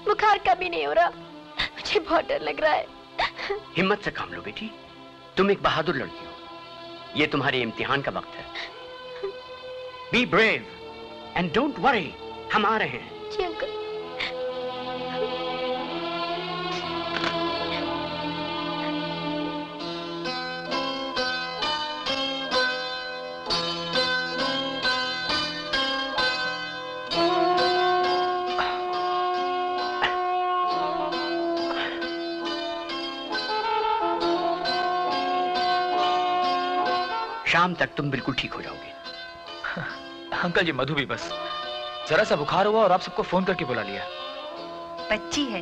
बुखार कभी नहीं हो रहा, मुझे बहुत डर लग रहा है। हिम्मत से काम लो बेटी, तुम एक बहादुर लड़की हो, ये तुम्हारे इम्तिहान का वक्त है। Be brave and don't worry, हम आ रहे हैं। जी अंकल। शाम तक तुम बिल्कुल ठीक हो जाओगे। अंकल जी, मधु भी बस जरा सा बुखार हुआ और आप सबको फोन करके बुला लिया। बच्ची है,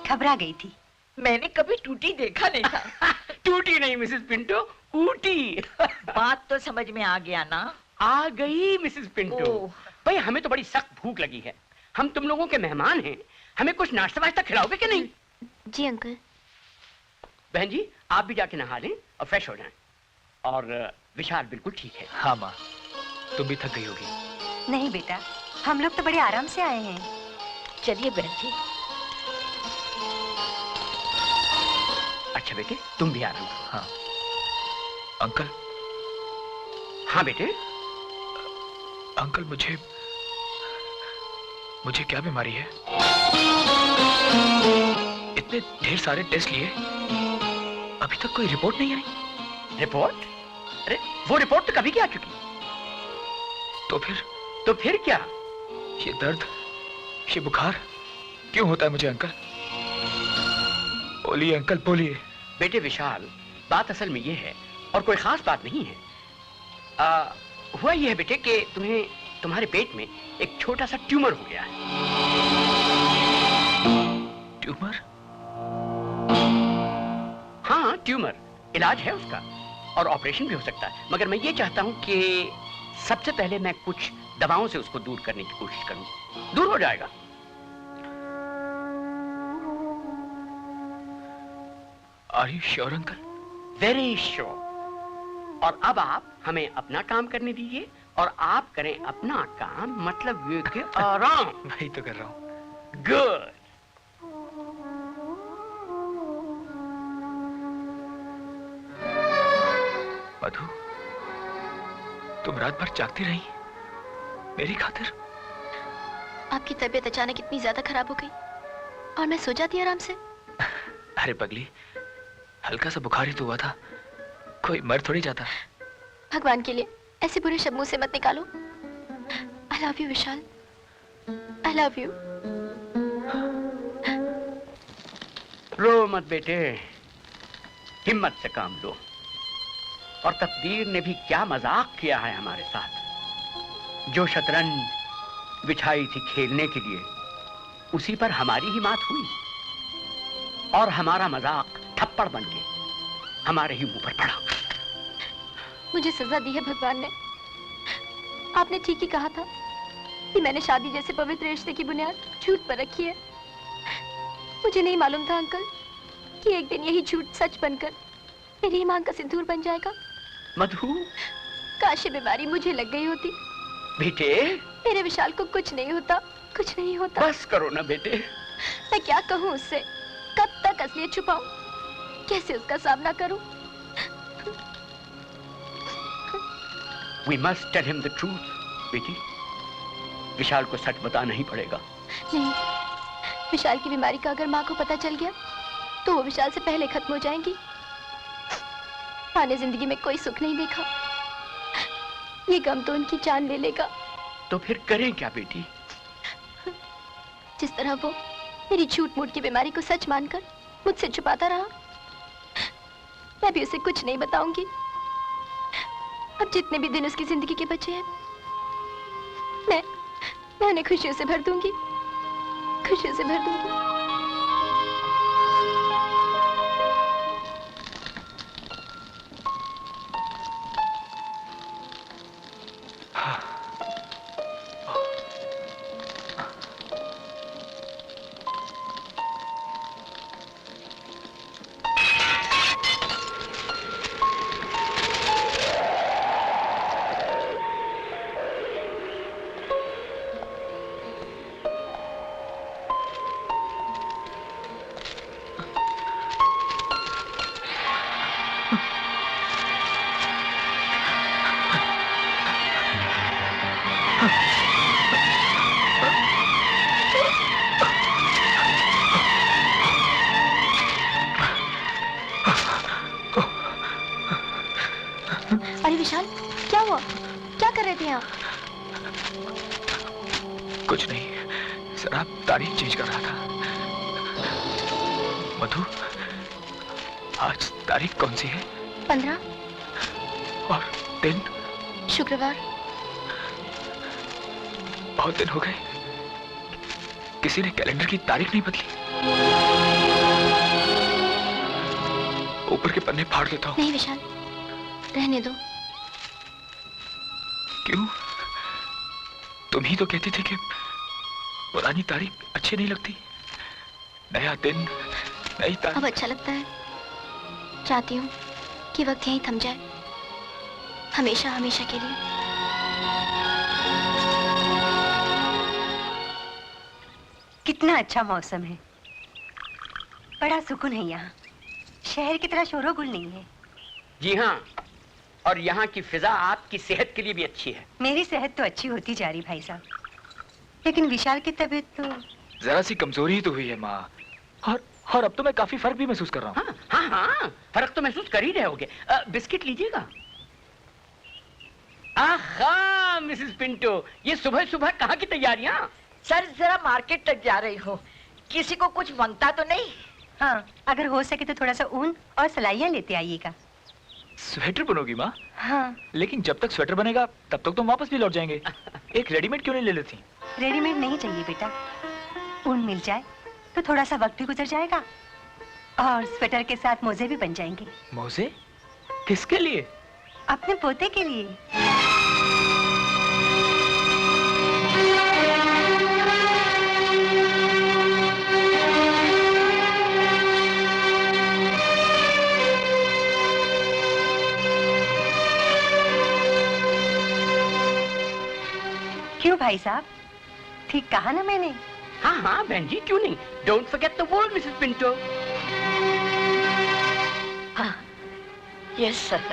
घबरा गई थी। मैंने कभी टूटी देखा नहीं था। टूटी नहीं मिसेस पिंटो, ऊटी। बात तो समझ में आ गया ना? आ गई मिसेस पिंटो। भाई हमें तो बड़ी सख्त भूख लगी है, हम तुम लोगों के मेहमान हैं, हमें कुछ नाश्ता वाश्ता खिलाओगे कि नहीं? जी अंकल। बहन जी आप भी जाके नहा लें और फ्रेश हो जाएं। और विशाल बिल्कुल ठीक है। हाँ माँ, तुम भी थक गई होगी। नहीं बेटा, हम लोग तो बड़े आराम से आए हैं। चलिए बहन जी। अच्छा बेटे, तुम भी आराम करो। हाँ अंकल। हाँ बेटे। अंकल मुझे क्या बीमारी है? इतने ढेर सारे टेस्ट लिए, अभी तक कोई रिपोर्ट नहीं आई। रिपोर्ट? अरे वो रिपोर्ट तो कभी की आ चुकी। तो फिर क्या? ये दर्द, ये बुखार क्यों होता है मुझे अंकल? बोलिए अंकल, बोलिए। बेटे विशाल, बात असल में ये है और कोई खास बात नहीं है। हुआ ये है बेटे कि तुम्हारे पेट में एक छोटा सा ट्यूमर हो गया है। ट्यूमर? हाँ ट्यूमर, इलाज है उसका और ऑपरेशन भी हो सकता है, मगर मैं ये चाहता हूं कि सबसे पहले मैं कुछ दवाओं से उसको दूर करने की कोशिश करूं। दूर हो जाएगा। Are you sure uncle? Very sure. और अब आप हमें अपना काम करने दीजिए और आप करें अपना काम, मतलब ये कि आराम। वही तो कर रहा हूं। गुड। मधु, तुम रात भर जागती रही मेरी खातिर? आपकी तबीयत अचानक इतनी ज्यादा खराब हो गई और मैं सो जाती आराम से। अरे पगली, हल्का सा बुखार ही तो हुआ था, कोई मर थोड़ी जाता। भगवान के लिए ऐसे बुरे शब्द मुंह से मत निकालो। I love you Vishal, I love you. रो मत बेटे, हिम्मत से काम लो। और तकदीर ने भी क्या मजाक किया है हमारे साथ। जो शतरंज बिछाई थी खेलने के लिए, उसी पर हमारी ही मात हुई और हमारा मजाक थप्पड़ बनके हमारे ही मुंह पर पड़ा। मुझे सजा दी है भगवान ने। आपने ठीक ही कहा था कि मैंने शादी जैसे पवित्र रिश्ते की बुनियाद झूठ पर रखी है। मुझे नहीं मालूम था अंकल कि एक दिन यही झूठ सच बनकर मेरी ईमान का सिंदूर बन जाएगा। मधु, काश ये बीमारी मुझे लग गई होती। बेटे, मेरे विशाल को कुछ नहीं होता, कुछ नहीं होता। बस करो ना बेटे। मैं क्या कहूँ उससे? कब तक असलियत छुपाऊं? कैसे उसका सामना करूं? We must tell him the truth, बेटी। विशाल को सच बताना ही पड़ेगा। नहीं, विशाल की बीमारी का अगर माँ को पता चल गया तो वो विशाल से पहले खत्म हो जाएंगी। माँ ने जिंदगी में कोई सुख नहीं देखा, ये गम तो उनकी जान ले लेगा। तो फिर करें क्या बेटी? जिस तरह वो मेरी झूठ मूठ की बीमारी को सच मानकर मुझसे छुपाता रहा, मैं भी उसे कुछ नहीं बताऊंगी। अब जितने भी दिन उसकी जिंदगी के बचे हैं, मैं उन्हें खुशियों से भर दूंगी, खुशियों से भर दूंगी। कुछ नहीं, जरा तारीख चेंज कर रहा था। मधु, आज तारीख कौन सी है? 15। और दिन? शुक्रवार। बहुत दिन हो गए, किसी ने कैलेंडर की तारीख नहीं बदली। ऊपर के पन्ने फाड़ देता हूँ। नहीं विशाल, रहने दो। क्यों? तुम ही तो कहती थी कि पुरानी तारीख अच्छी नहीं लगती। नया दिन, नई तारीख। अब अच्छा लगता है। चाहती हूँ कि वक्त यहीं थम जाए, हमेशा हमेशा के लिए। कितना अच्छा मौसम है, बड़ा सुकून है यहाँ। शहर की तरह शोरोगुल नहीं है। जी हाँ, और यहाँ की फिजा आपकी सेहत के लिए भी अच्छी है। मेरी सेहत तो अच्छी होती जा रही भाई साहब, लेकिन विशाल की तबीयत तो जरा सी कमजोरी ही तो हुई है माँ, और अब तो मैं काफी फर्क भी महसूस कर रहा हूँ। हाँ हाँ हाँ, फर्क तो महसूस कर ही रहे होगे। बिस्किट लीजिएगा। आहा मिसेस पिंटो, ये सुबह सुबह कहाँ की तैयारियां? सर जरा मार्केट तक जा रही हूँ, किसी को कुछ मांगता तो नहीं? हाँ, अगर हो सके तो थोड़ा सा ऊन और सलाइयाँ लेते आइएगा। स्वेटर बनोगी माँ? हाँ। लेकिन जब तक स्वेटर बनेगा तब तक तुम वापस भी लौट जाएंगे। एक रेडीमेड क्यों नहीं ले लेती? रेडीमेड नहीं चाहिए बेटा, ऊन मिल जाए तो थोड़ा सा वक्त भी गुजर जाएगा और स्वेटर के साथ मोजे भी बन जाएंगे। मोजे? किसके लिए? अपने पोते के लिए। क्यों भाई साहब, ठीक कहा ना मैंने? हाँ हाँ बहन जी, क्यों नहीं। Don't forget the word Mrs Pinto. हाँ, यस सर।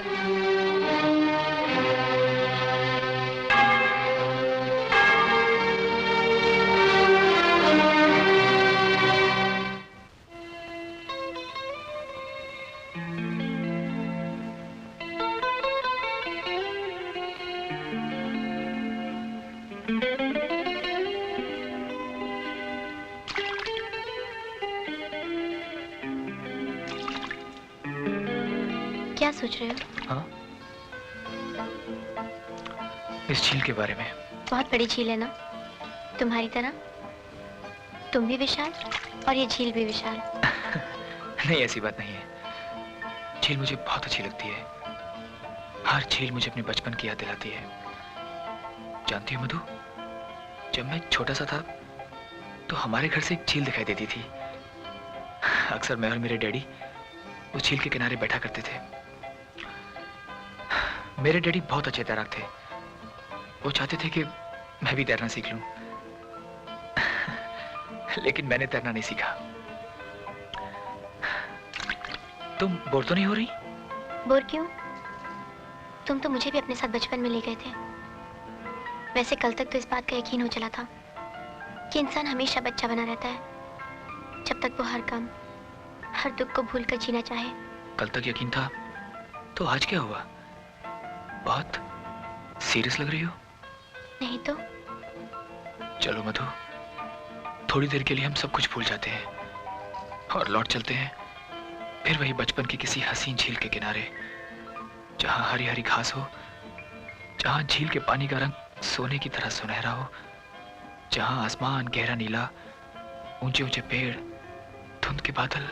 क्या सोच रहे हो? हाँ? इस झील के बारे में। बहुत बड़ी झील है ना, तुम्हारी तरह। तुम भी विशाल और ये झील भी विशाल। नहीं, ऐसी बात नहीं है। झील मुझे बहुत अच्छी लगती है। हर झील मुझे अपने बचपन की याद दिलाती है। जानती हो मधु, जब मैं छोटा सा था तो हमारे घर से एक झील दिखाई देती थी। अक्सर मैं और मेरे डैडी उस झील के किनारे बैठा करते थे। मेरे डैडी बहुत अच्छे तैराक थे। वो चाहते थे कि मैं भी तैरना सीख लूं। लेकिन मैंने तैरना नहीं सीखा। तुम बोर तो नहीं हो रही? बोर क्यों? तुम तो मुझे भी अपने साथ बचपन में ले गए थे। वैसे कल तक तो इस बात का यकीन हो चला था कि इंसान हमेशा बच्चा बना रहता है, जब तक वो हर गम, हर दुख को भूलकर जीना चाहे। कल तक यकीन था, तो आज क्या हुआ? बहुत सीरियस लग रही हो। नहीं तो। चलो मधु, थोड़ी देर के लिए हम सब कुछ भूल जाते हैं और लौट चलते हैं फिर वही बचपन की किसी हसीन झील के किनारे, जहां हरी हरी घास हो, जहां झील के पानी का रंग सोने की तरह सुनहरा हो, जहां आसमान गहरा नीला, ऊंचे ऊंचे पेड़, धुंध के बादल